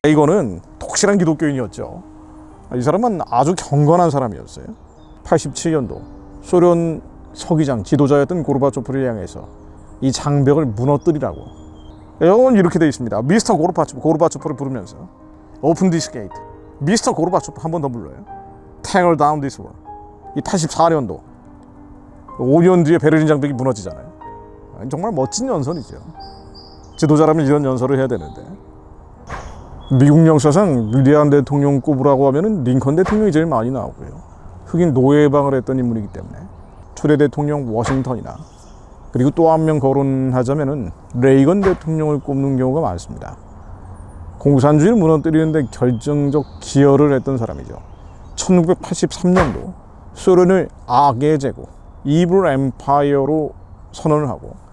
레이건은 독실한 기독교인이었죠. 이 사람은 아주 경건한 사람이었어요. 87년도 소련 서기장 지도자였던 고르바초프를 향해서 이 장벽을 무너뜨리라고. 영어는 이렇게 되어 있습니다. 미스터 고르바초프를 부르면서 Open this gate. 미스터 고르바초프 한 번 더 불러요. Tear down this wall. 이 84년도 5년 뒤에 베를린 장벽이 무너지잖아요. 정말 멋진 연설이죠. 지도자라면 이런 연설을 해야 되는데, 미국 역사상 위대한 대통령 꼽으라고 하면은 링컨 대통령이 제일 많이 나오고요. 흑인 노예방을 했던 인물이기 때문에 초대 대통령 워싱턴이나, 그리고 또 한 명 거론하자면은 레이건 대통령을 꼽는 경우가 많습니다. 공산주의를 무너뜨리는데 결정적 기여를 했던 사람이죠. 1983년도 소련을 악의 제국, 이블 엠파이어로 선언을 하고,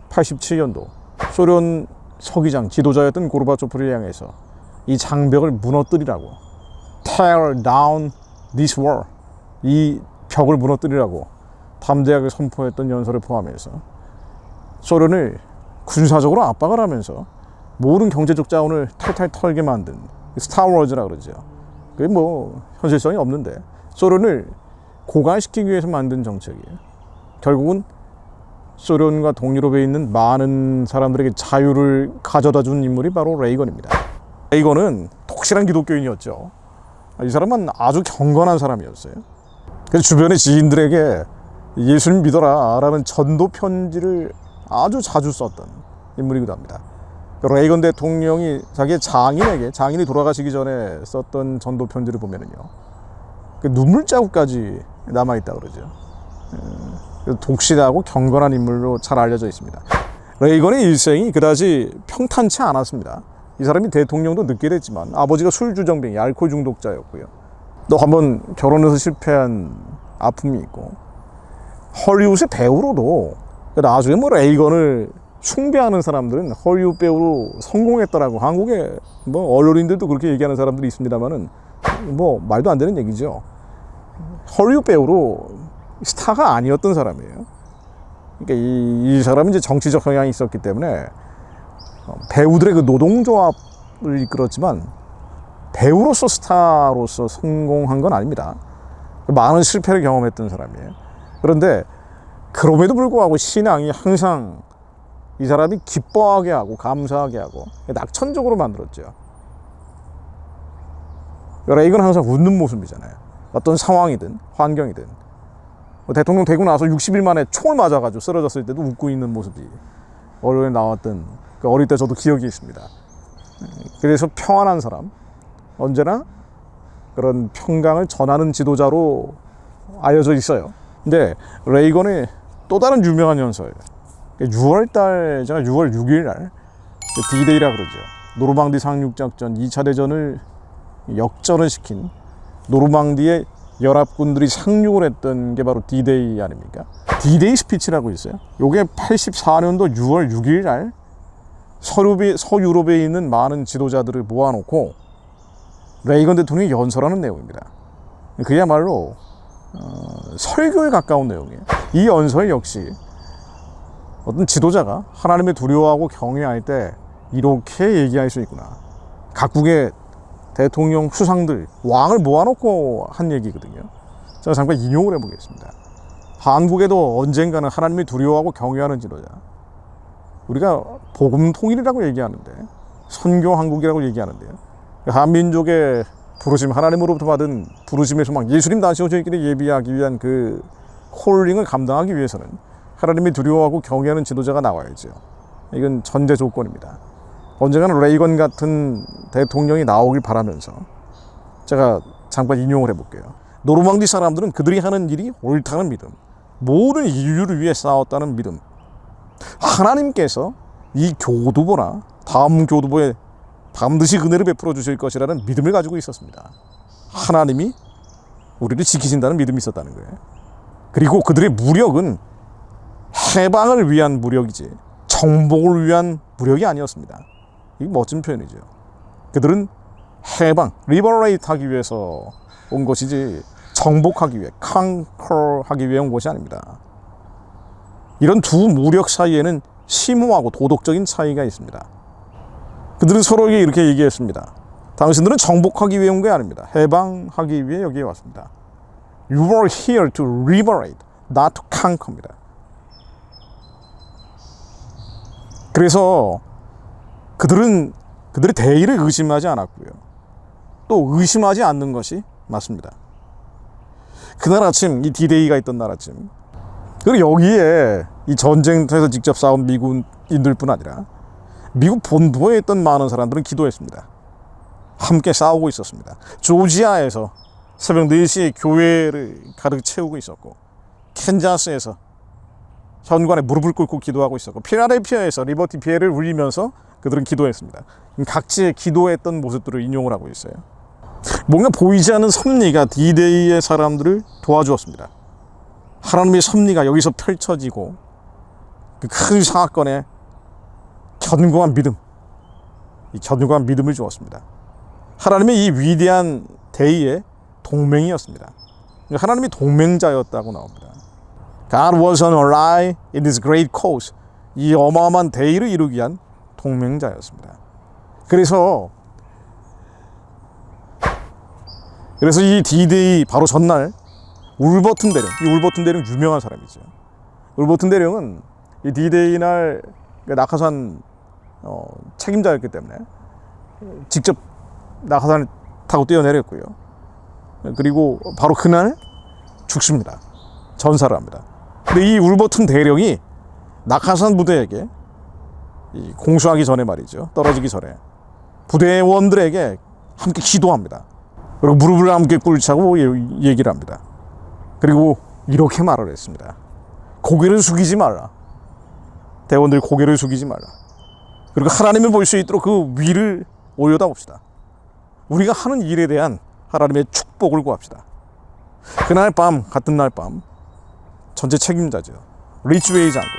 87년도 소련 서기장 지도자였던 고르바초프를 향해서 이 장벽을 무너뜨리라고, Tear down this wall, 이 벽을 무너뜨리라고 담대하게 선포했던 연설을 포함해서 소련을 군사적으로 압박을 하면서 모든 경제적 자원을 탈탈 털게 만든 스타워즈라 그러죠. 그게 뭐 현실성이 없는데 소련을 고갈시키기 위해서 만든 정책이에요. 결국은 소련과 동유럽에 있는 많은 사람들에게 자유를 가져다 준 인물이 바로 레이건입니다. 레이건은 독실한 기독교인이었죠. 이 사람은 아주 경건한 사람이었어요. 그래서 주변의 지인들에게 예수님 믿어라 라는 전도 편지를 아주 자주 썼던 인물이기도 합니다. 레이건 대통령이 자기의 장인이 돌아가시기 전에 썼던 전도 편지를 보면은요, 눈물 자국까지 남아있다 그러죠. 독실하고 경건한 인물로 잘 알려져 있습니다. 레이건의 일생이 그다지 평탄치 않았습니다. 이 사람이 대통령도 늦게 됐지만 아버지가 술주정뱅이, 알코올 중독자였고요. 또 한번 결혼해서 실패한 아픔이 있고, 헐리우드 배우로도 나중에 뭐 레이건을 숭배하는 사람들은 헐리우드 배우로 성공했더라고. 한국에 뭐 언론인들도 그렇게 얘기하는 사람들이 있습니다만은 뭐 말도 안 되는 얘기죠. 헐리우드 배우로 스타가 아니었던 사람이에요. 그러니까 이 사람은 이제 정치적 성향이 있었기 때문에 배우들의 그 노동조합을 이끌었지만 배우로서 스타로서 성공한 건 아닙니다. 많은 실패를 경험했던 사람이에요. 그런데 그럼에도 불구하고 신앙이 항상 이 사람이 기뻐하게 하고 감사하게 하고 낙천적으로 만들었죠. 레이건은 항상 웃는 모습이잖아요. 어떤 상황이든 환경이든. 대통령 되고 나서 60일 만에 총을 맞아가지고 쓰러졌을 때도 웃고 있는 모습이 언론에 나왔던, 그 어릴 때 저도 기억이 있습니다. 그래서 평안한 사람, 언제나 그런 평강을 전하는 지도자로 알려져 있어요. 근데 레이건의 또 다른 유명한 연설, 6월 6일 날 D-Day라 그러죠. 노르망디 상륙작전 2차 대전을 역전을 시킨 노르망디의 연합군들이 상륙을 했던 게 바로 D-Day 아닙니까? D-Day 스피치라고 있어요. 요게 84년도 6월 6일 날 서유럽에 있는 많은 지도자들을 모아놓고 레이건 대통령이 연설하는 내용입니다. 그야말로 설교에 가까운 내용이에요. 이 연설 역시 어떤 지도자가 하나님을 두려워하고 경외할 때 이렇게 얘기할 수 있구나. 각국의 대통령 수상들, 왕을 모아놓고 한 얘기거든요. 제가 잠깐 인용을 해보겠습니다. 한국에도 언젠가는 하나님을 두려워하고 경외하는 지도자, 우리가 복음 통일이라고 얘기하는데, 선교 한국이라고 얘기하는데요, 한민족의 부르심, 하나님으로부터 받은 부르심의 소망, 예수님 다시 오실 길을 예비하기 위한 그 콜링을 감당하기 위해서는 하나님이 두려워하고 경외하는 지도자가 나와야죠. 이건 전제 조건입니다. 언젠가는 레이건 같은 대통령이 나오길 바라면서 제가 잠깐 인용을 해볼게요. 노르망디 사람들은 그들이 하는 일이 옳다는 믿음, 모든 인류를 위해 싸웠다는 믿음, 하나님께서 이 교두보나 다음 교두보에 반드시 은혜를 베풀어 주실 것이라는 믿음을 가지고 있었습니다. 하나님이 우리를 지키신다는 믿음이 있었다는 거예요. 그리고 그들의 무력은 해방을 위한 무력이지 정복을 위한 무력이 아니었습니다. 이게 멋진 표현이죠. 그들은 해방, 리버레이트 하기 위해서 온 것이지 정복하기 위해, 컨커 하기 위해 온 것이 아닙니다. 이런 두 무력 사이에는 심오하고 도덕적인 차이가 있습니다. 그들은 서로에게 이렇게 얘기했습니다. 당신들은 정복하기 위해 온 게 아닙니다. 해방하기 위해 여기에 왔습니다. You are here to liberate, not to conquer입니다. 그래서 그들은 그들의 대의를 의심하지 않았고요. 또 의심하지 않는 것이 맞습니다. 그날 아침, 이 D-Day가 있던 날 아침, 그리고 여기에 이 전쟁터에서 직접 싸운 미군인들뿐 아니라 미국 본부에 있던 많은 사람들은 기도했습니다. 함께 싸우고 있었습니다. 조지아에서 새벽 4시에 교회를 가득 채우고 있었고, 캔자스에서 현관에 무릎을 꿇고 기도하고 있었고, 필라델피아에서 리버티 비엘을 울리면서 그들은 기도했습니다. 각지의 기도했던 모습들을 인용을 하고 있어요. 뭔가 보이지 않는 섭리가 D-Day의 사람들을 도와주었습니다. 하나님의 섭리가 여기서 펼쳐지고 그 큰 사건에 견고한 믿음, 이 견고한 믿음을 주었습니다. 하나님의 이 위대한 대의의 동맹이었습니다. 하나님이 동맹자였다고 나옵니다. God was on ally in this great cause. 이 어마어마한 대의를 이루기 위한 동맹자였습니다. 그래서 이 D-Day 바로 전날 울버튼 대령, 이 울버튼 대령 유명한 사람이죠. 울버튼 대령은 이 D-Day 날 낙하산 책임자였기 때문에 직접 낙하산을 타고 뛰어내렸고요. 그리고 바로 그날 죽습니다. 전사를 합니다. 근데 이 울버튼 대령이 낙하산 부대에게 공수하기 전에 말이죠. 떨어지기 전에 부대원들에게 함께 기도합니다. 그리고 무릎을 함께 꿇자고 얘기를 합니다. 그리고 이렇게 말을 했습니다. 고개를 숙이지 말라. 대원들 고개를 숙이지 말라. 그리고 하나님을 볼 수 있도록 그 위를 올려다봅시다. 우리가 하는 일에 대한 하나님의 축복을 구합시다. 그날 밤, 같은 날 밤, 전체 책임자죠. 리치웨이 장군,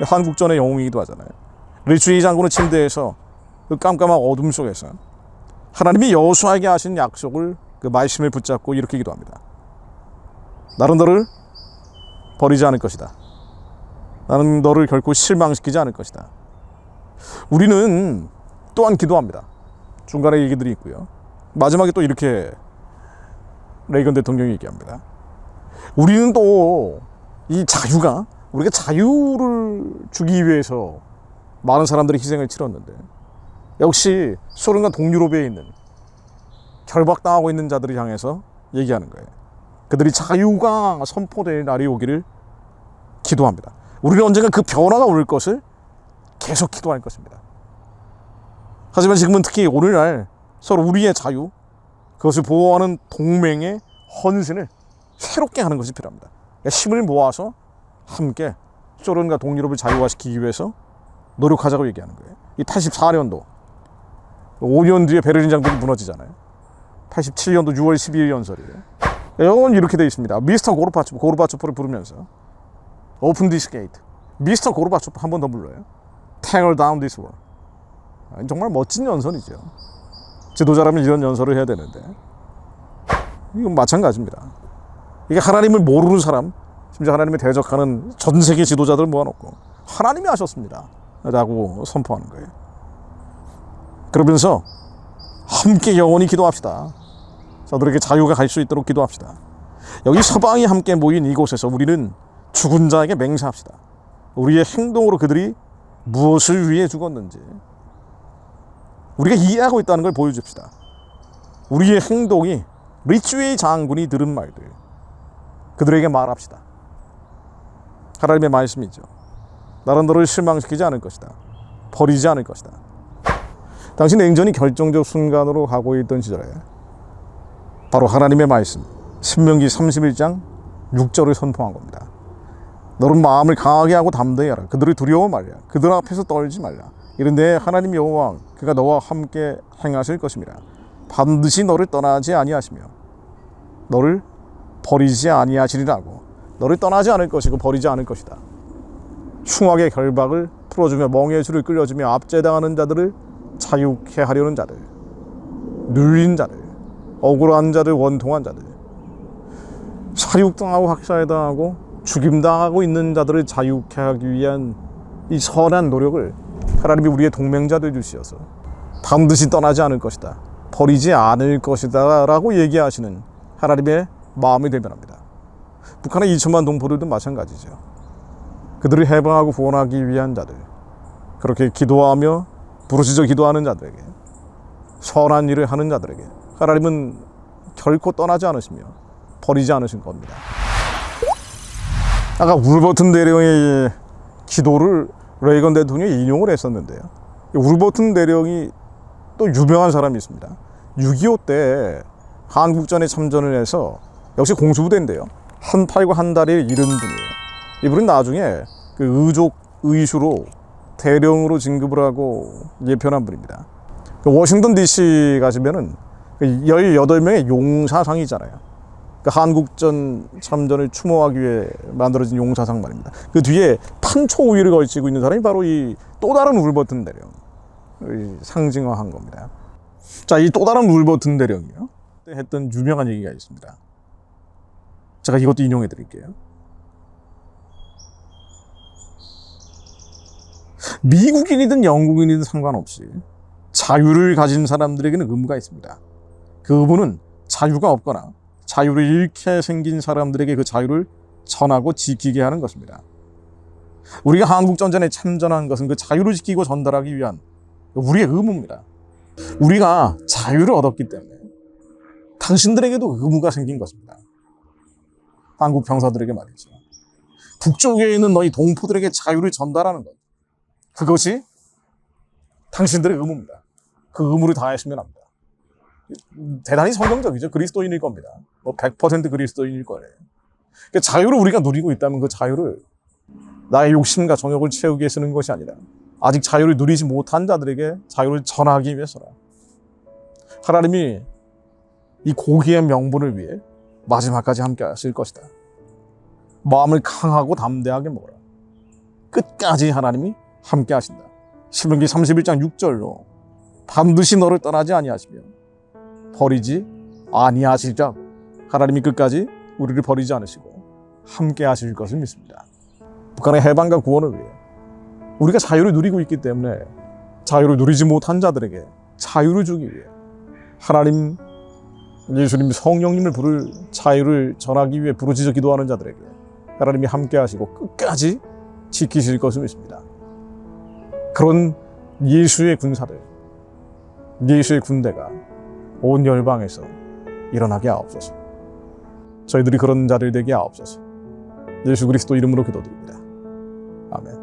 한국전의 영웅이기도 하잖아요. 리치웨이 장군은 침대에서 그 깜깜한 어둠 속에서 하나님이 여호수아에게 하신 약속을, 그 말씀을 붙잡고 이렇게 기도합니다. 나는 너를 버리지 않을 것이다. 나는 너를 결코 실망시키지 않을 것이다. 우리는 또한 기도합니다. 중간에 얘기들이 있고요. 마지막에 또 이렇게 레이건 대통령이 얘기합니다. 우리는 또 이 자유가, 우리가 자유를 주기 위해서 많은 사람들이 희생을 치렀는데, 역시 소련과 동유럽에 있는 결박당하고 있는 자들을 향해서 얘기하는 거예요. 그들이 자유가 선포될 날이 오기를 기도합니다. 우리는 언젠가 그 변화가 올 것을 계속 기도할 것입니다. 하지만 지금은 특히 오늘날 서로 우리의 자유, 그것을 보호하는 동맹의 헌신을 새롭게 하는 것이 필요합니다. 그러니까 힘을 모아서 함께 소련과 동유럽을 자유화시키기 위해서 노력하자고 얘기하는 거예요. 이 84년도 5년 뒤에 베를린 장벽이 무너지잖아요. 87년도 6월 12일 연설이에요. 영어는 이렇게 되어 있습니다. 미스터 고르바초프를 부르면서 Open this gate. 미스터 고르바초프 한 번 더 불러요. Tear down this wall. 정말 멋진 연설이죠. 지도자라면 이런 연설을 해야 되는데, 이건 마찬가지입니다. 이게 하나님을 모르는 사람, 심지어 하나님을 대적하는 전 세계 지도자들을 모아놓고 하나님이 하셨습니다 라고 선포하는 거예요. 그러면서 함께 영원히 기도합시다. 저들에게 자유가 갈 수 있도록 기도합시다. 여기 서방이 함께 모인 이곳에서 우리는 죽은 자에게 맹세합시다. 우리의 행동으로 그들이 무엇을 위해 죽었는지 우리가 이해하고 있다는 걸 보여줍시다. 우리의 행동이 리치웨이 장군이 들은 말들, 그들에게 말합시다. 하나님의 말씀이죠. 나는 너를 실망시키지 않을 것이다. 버리지 않을 것이다. 당시 냉전이 결정적 순간으로 가고 있던 시절에 바로 하나님의 말씀, 신명기 31장 6절을 선포한 겁니다. 너는 마음을 강하게 하고 담대히 하라. 그들을 두려워 말라. 그들 앞에서 떨지 말라. 이른데 하나님 여호와 그가 너와 함께 행하실 것입니다. 반드시 너를 떠나지 아니하시며 너를 버리지 아니하시리라고. 너를 떠나지 않을 것이고 버리지 않을 것이다. 흉악의 결박을 풀어주며 멍에의 줄을 끌려주며 압제당하는 자들을 자유케 하려는 자들, 눌린 자들, 억울한 자들, 원통한 자들, 사육당하고 학살당하고 죽임당하고 있는 자들을 자유케 하기 위한 이 선한 노력을 하나님이 우리의 동맹자 되주시어서 반드시 떠나지 않을 것이다, 버리지 않을 것이다 라고 얘기하시는 하나님의 마음이 대변합니다. 북한의 2천만 동포들도 마찬가지죠. 그들을 해방하고 구원하기 위한 자들, 그렇게 기도하며 부르짖어 기도하는 자들에게, 선한 일을 하는 자들에게 하나님은 결코 떠나지 않으시며 버리지 않으신 겁니다. 아까 울버튼 대령의 기도를 레이건 대통령이 인용을 했었는데요. 울버튼 대령이 또 유명한 사람이 있습니다. 6.25 때 한국전에 참전을 해서 역시 공수부대인데요. 한 팔과 한 다리를 잃은 분이에요. 이분은 나중에 그 의족 의수로 대령으로 진급을 하고 예편한 분입니다. 워싱턴 DC 가시면은 18명의 용사상이잖아요. 그 한국전 참전을 추모하기 위해 만들어진 용사상 말입니다. 그 뒤에 판초 우위를 걸치고 있는 사람이 바로 이 또 다른 울버튼 대령, 상징화한 겁니다. 자, 이 또 다른 울버튼 대령이요 했던 유명한 얘기가 있습니다. 제가 이것도 인용해 드릴게요. 미국인이든 영국인이든 상관없이 자유를 가진 사람들에게는 의무가 있습니다. 그 의무는 자유가 없거나 자유를 잃게 생긴 사람들에게 그 자유를 전하고 지키게 하는 것입니다. 우리가 한국전쟁에 참전한 것은 그 자유를 지키고 전달하기 위한 우리의 의무입니다. 우리가 자유를 얻었기 때문에 당신들에게도 의무가 생긴 것입니다. 한국 병사들에게 말이죠. 북쪽에 있는 너희 동포들에게 자유를 전달하는 것, 그것이 당신들의 의무입니다. 그 의무를 다하시면 합니다. 대단히 성경적이죠. 그리스도인일 겁니다. 100% 그리스도인일 거예요. 그러니까 자유를 우리가 누리고 있다면 그 자유를 나의 욕심과 정욕을 채우기 위해 쓰는 것이 아니라 아직 자유를 누리지 못한 자들에게 자유를 전하기 위해서라. 하나님이 이 고귀한 명분을 위해 마지막까지 함께 하실 것이다. 마음을 강하고 담대하게 먹어라. 끝까지 하나님이 함께 하신다. 신명기 31장 6절로 반드시 너를 떠나지 아니하시며 버리지 아니하시리라. 하나님이 끝까지 우리를 버리지 않으시고 함께 하실 것을 믿습니다. 북한의 해방과 구원을 위해 우리가 자유를 누리고 있기 때문에 자유를 누리지 못한 자들에게 자유를 주기 위해 하나님, 예수님, 성령님을 부를 자유를 전하기 위해 부르짖어 기도하는 자들에게 하나님이 함께 하시고 끝까지 지키실 것을 믿습니다. 그런 예수의 군사들, 예수의 군대가 온 열방에서 일어나게 하옵소서. 저희들이 그런 자들 되게 하옵소서. 예수 그리스도 이름으로 기도드립니다. 아멘.